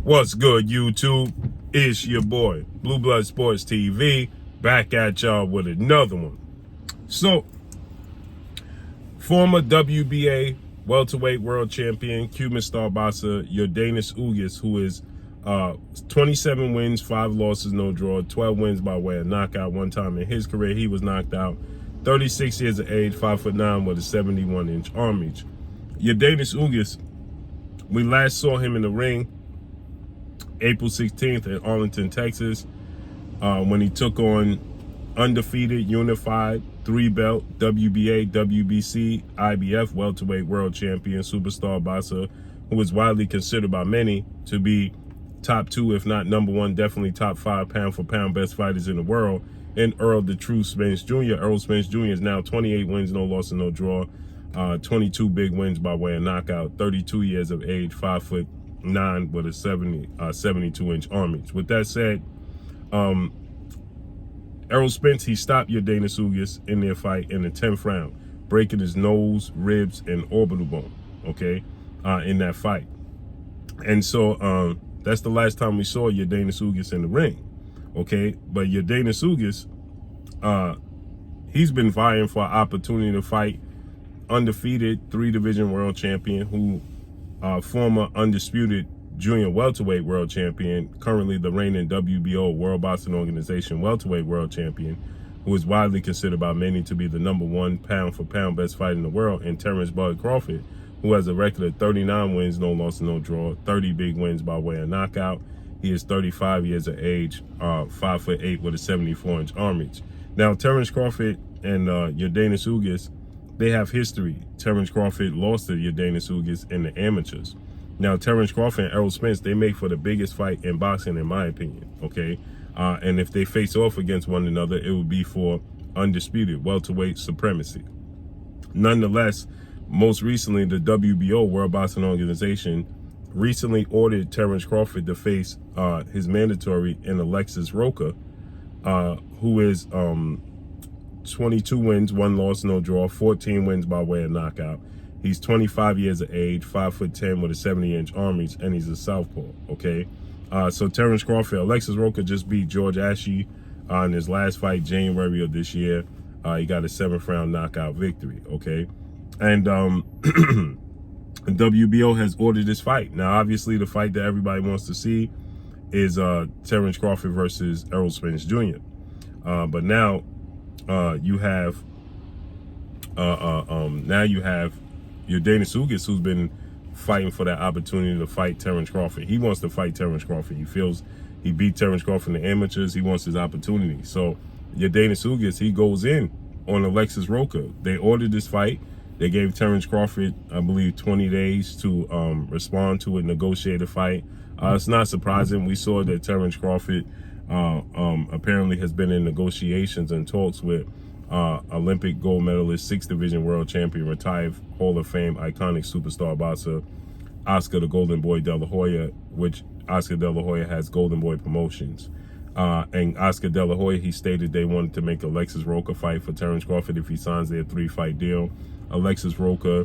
What's good, YouTube? It's your boy, Blue Blood Sports TV, back at y'all with another one. So, former WBA welterweight world champion, Cuban star boxer Yordenis Ugas, who is 27 wins, 5 losses, no draw, 12 wins by way of knockout. One time in his career, he was knocked out. 36 years of age, 5'9" with a 71-inch arm reach. Yordenis Ugas, we last saw him in the ring April 16th in Arlington, Texas, when he took on undefeated, unified, 3-belt WBA, WBC, IBF welterweight world champion, superstar boxer, who is widely considered by many to be top 2, if not number 1, definitely top 5 pound-for-pound best fighters in the world, and Errol "The Truth" Spence Jr. Errol Spence Jr. is now 28 wins, no loss and no draw, 22 big wins by way of knockout, 32 years of age, 5'9" with a 72-inch arm reach. With that said, Errol Spence, he stopped Yordenis Ugas in their fight in the 10th round, breaking his nose, ribs, and orbital bone, okay, in that fight. And so that's the last time we saw Yordenis Ugas in the ring, okay? But Yordenis Ugas, he's been vying for an opportunity to fight undefeated 3-division world champion, who former undisputed junior welterweight world champion, currently the reigning WBO World Boxing Organization welterweight world champion, who is widely considered by many to be the number 1 pound-for-pound best fighter in the world, and Terence Crawford, who has a record of 39 wins, no loss and no draw, 30 big wins by way of knockout. He is 35 years of age, 5'8" with a 74-inch arm reach. Now, Terence Crawford and Yordenis Ugas, they have history. Terence Crawford lost to Yordenis Ugas in the amateurs. Now, Terence Crawford and Errol Spence, they make for the biggest fight in boxing, in my opinion, okay? And if they face off against one another, it would be for undisputed welterweight supremacy. Nonetheless, most recently, the WBO, World Boxing Organization, recently ordered Terence Crawford to face his mandatory in Alexis Rocha, who is 22 wins, 1 loss, no draw, 14 wins by way of knockout. He's 25 years of age, 5'10" with a 70-inch arm reach, and he's a southpaw, okay? So Terence Crawford, Alexis Rocha just beat George Ashley in his last fight, January of this year. He got a 7th round knockout victory, okay? And WBO has ordered this fight. Now, obviously, the fight that everybody wants to see is Terence Crawford versus Errol Spence Jr. But now you have Yordenis Ugas, who's been fighting for that opportunity to fight Terence Crawford. He wants to fight Terence Crawford. He feels he beat Terence Crawford in the amateurs. He wants his opportunity. So Yordenis Ugas, he goes in on Alexis Rocha. They ordered this fight. They gave Terence Crawford, I believe, 20 days to respond to a negotiated fight. It's not surprising. We saw that Terence Crawford apparently has been in negotiations and talks with Olympic gold medalist, 6th division world champion, retired Hall of Fame iconic superstar boxer Oscar the Golden Boy De La Hoya, which Oscar De La Hoya has Golden Boy Promotions. And Oscar De La Hoya, he stated they wanted to make Alexis Rocha fight for Terence Crawford if he signs their 3-fight deal. Alexis Rocha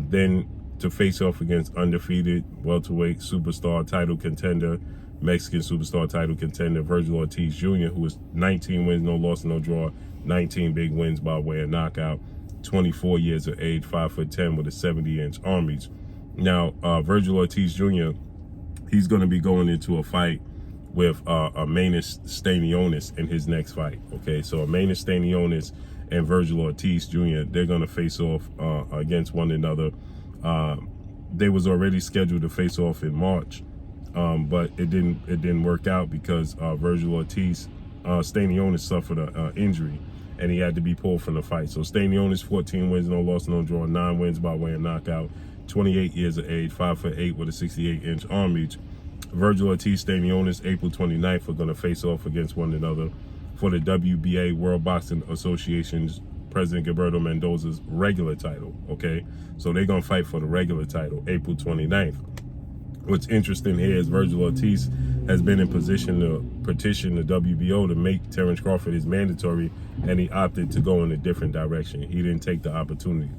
then to face off against undefeated welterweight superstar title contender, Mexican superstar title contender Vergil Ortiz Jr., who is 19 wins, no loss, no draw, 19 big wins by way of knockout, 24 years of age, 5'10" with a 70-inch arm reach. Now, Vergil Ortiz Jr., he's going to be going into a fight with Yordenis Stanionis in his next fight, okay? So Yordenis Stanionis and Vergil Ortiz Jr., they're going to face off against one another. They was already scheduled to face off in March, but it didn't work out because Vergil Ortiz Stanionis suffered an injury, and he had to be pulled from the fight. So Stanionis, 14 wins, no loss, no draw, 9 wins by way of knockout, 28 years of age, 5'8" with a 68-inch arm reach. Vergil Ortiz, Stanionis, April 29th, are going to face off against one another for the WBA, World Boxing Association's President Gilberto Mendoza's regular title, okay? So they're going to fight for the regular title, April 29th. What's interesting here is Vergil Ortiz has been in position to petition the WBO to make Terence Crawford his mandatory, and he opted to go in a different direction. He didn't take the opportunity.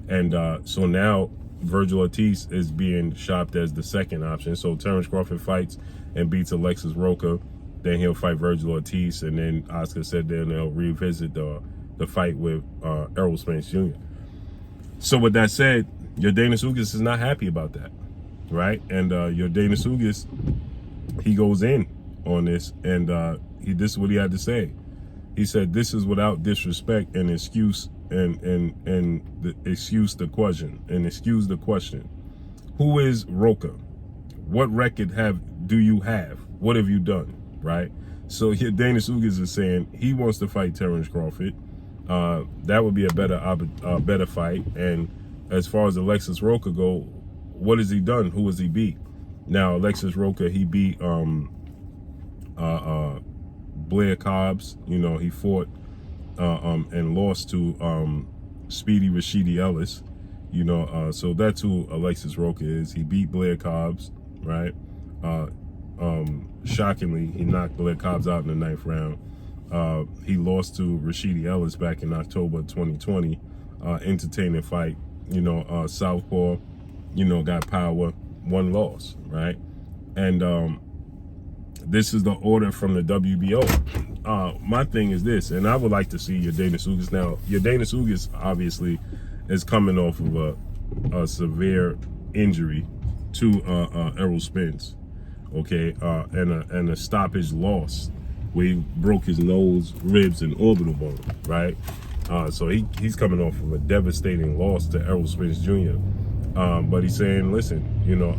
And so now Virgil Ortiz is being shopped as the second option. So Terence Crawford fights and beats Alexis Rocha, then he'll fight Virgil Ortiz, and then Oscar said then they'll revisit the fight with Errol Spence Jr. So with that said, Yordenis Ugas is not happy about that, right? And Yordenis Ugas, he goes in on this, and this is what he had to say. He said, "This is without disrespect and excuse excuse the question. Who is Rocha? What record do you have? What have you done?" Right? So Yordenis Ugas is saying he wants to fight Terence Crawford. That would be a better fight. And as far as Alexis Rocha go, what has he done? Who has he beat? Now Alexis Rocha, he beat Blair Cobbs. You know, he fought and lost to Speedy Rashidi Ellis. You know, so that's who Alexis Rocha is. He beat Blair Cobbs, right? Shockingly, he knocked Blair Cobbs out in the 9th round. He lost to Rashidi Ellis back in October 2020. Entertaining fight. You know, southpaw, you know, got power, one loss, right? And this is the order from the WBO. My thing is this, and I would like to see Yordenis Ugas. Now, Yordenis Ugas obviously is coming off of a severe injury to Errol Spence, okay, and a stoppage loss where he broke his nose, ribs, and orbital bone, right? So he's coming off of a devastating loss to Errol Spence Jr. But he's saying, listen, you know,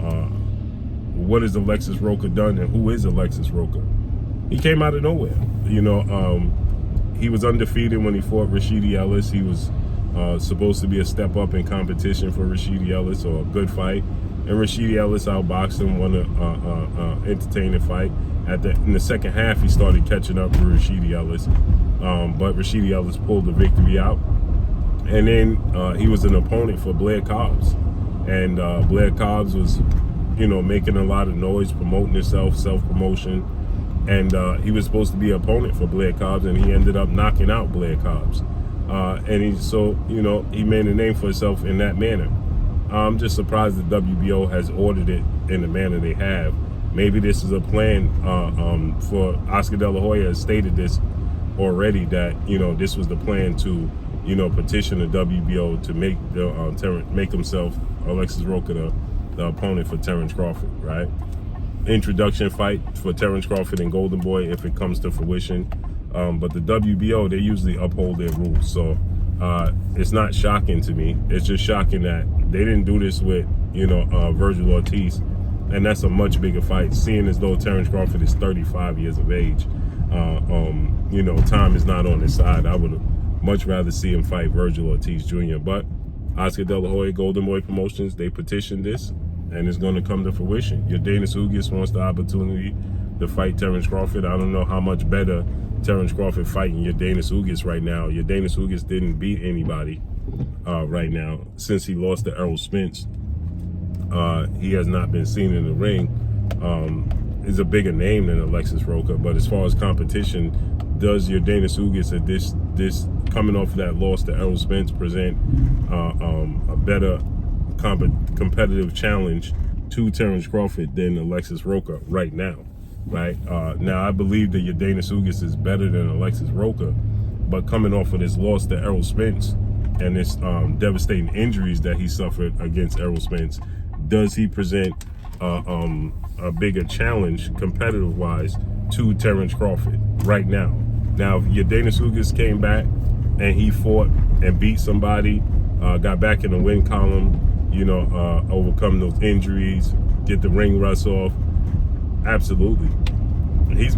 what has Alexis Rocha done, and who is Alexis Rocha? He came out of nowhere. You know, he was undefeated when he fought Rashidi Ellis. He was supposed to be a step up in competition for Rashidi Ellis, or a good fight. And Rashidi Ellis outboxed him, won an entertaining fight. In the second half, he started catching up with Rashidi Ellis, but Rashidi Ellis pulled the victory out. And then he was an opponent for Blair Cobbs, and Blair Cobbs was, you know, making a lot of noise, promoting himself, self-promotion, and he was supposed to be an opponent for Blair Cobbs, and he ended up knocking out Blair Cobbs. You know, he made a name for himself in that manner. I'm just surprised the WBO has ordered it in the manner they have. Maybe this is a plan for Oscar De La Hoya has stated this already, that, you know, this was the plan to, you know, petition the WBO to make himself, Alexis Rocha, the opponent for Terence Crawford, right? Introduction fight for Terence Crawford and Golden Boy if it comes to fruition. But the WBO, they usually uphold their rules. So it's not shocking to me. It's just shocking that they didn't do this with, you know, Virgil Ortiz. And that's a much bigger fight, seeing as though Terence Crawford is 35 years of age. You know, time is not on his side. I would much rather see him fight Virgil Ortiz Jr. But Oscar De La Hoya, Golden Boy Promotions, they petitioned this, and it's going to come to fruition. Yordenis Ugas wants the opportunity to fight Terence Crawford. I don't know how much better Terence Crawford fighting Yordenis Ugas right now. Yordenis Ugas didn't beat anybody right now since he lost to Errol Spence. He has not been seen in the ring. Is a bigger name than Alexis Rocha, but as far as competition, does Yordenis Ugas at this coming off of that loss to Errol Spence present a better competitive challenge to Terence Crawford than Alexis Rocha right now? Right now, I believe that Yordenis Ugas is better than Alexis Rocha, but coming off of this loss to Errol Spence and this devastating injuries that he suffered against Errol Spence, does he present a bigger challenge competitive-wise to Terence Crawford right now? Now, if Yordenis Ugas came back and he fought and beat somebody, got back in the win column, you know, overcome those injuries, get the ring rust off, absolutely. He's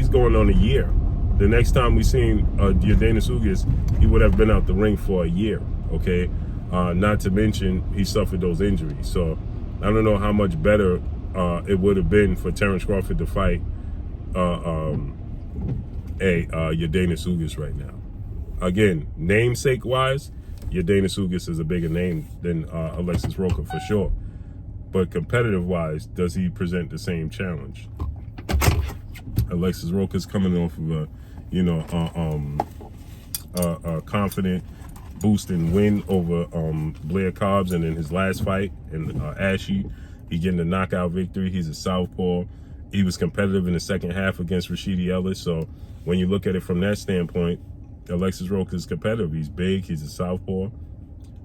going on a year. The next time we seen Yordenis Ugas, he would have been out the ring for a year, okay? Not to mention he suffered those injuries. So I don't know how much better it would have been for Terence Crawford to fight Yordenis Ugas right now. Again, namesake-wise, Yordenis Ugas is a bigger name than Alexis Rocha for sure. But competitive-wise, does he present the same challenge? Alexis Rocha's coming off of a confident boost and win over Blair Cobbs, and in his last fight in Ashy, he getting a knockout victory. He's a southpaw. He was competitive in the second half against Rashidi Ellis. So when you look at it from that standpoint, Alexis Rocha is competitive. He's big. He's a southpaw.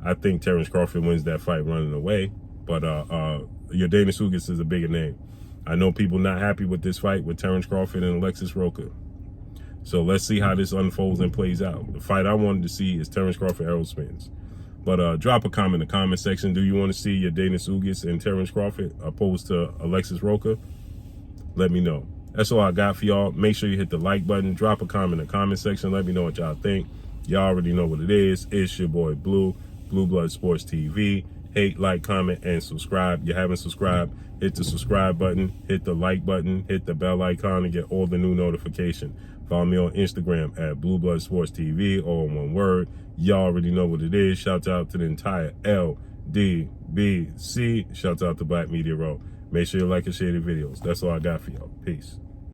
I think Terence Crawford wins that fight running away. But Yordenis Ugas is a bigger name. I know people not happy with this fight with Terence Crawford and Alexis Rocha. So let's see how this unfolds and plays out. The fight I wanted to see is Terence Crawford, Errol Spence. But drop a comment in the comment section. Do you want to see Yordenis Ugas and Terence Crawford opposed to Alexis Rocha? Let me know. That's all I got for y'all. Make sure you hit the like button. Drop a comment in the comment section. Let me know what y'all think. Y'all already know what it is. It's your boy Blue, Blue Blood Sports TV. Hate, like, comment, and subscribe. If you haven't subscribed, hit the subscribe button, hit the like button, hit the bell icon to get all the new notifications. Follow me on Instagram at Blue Blood Sports TV, all in one word. Y'all already know what it is. Shout out to the entire LDBC. Shout out to Black Media Row. Make sure you like and share the videos. That's all I got for y'all. Peace.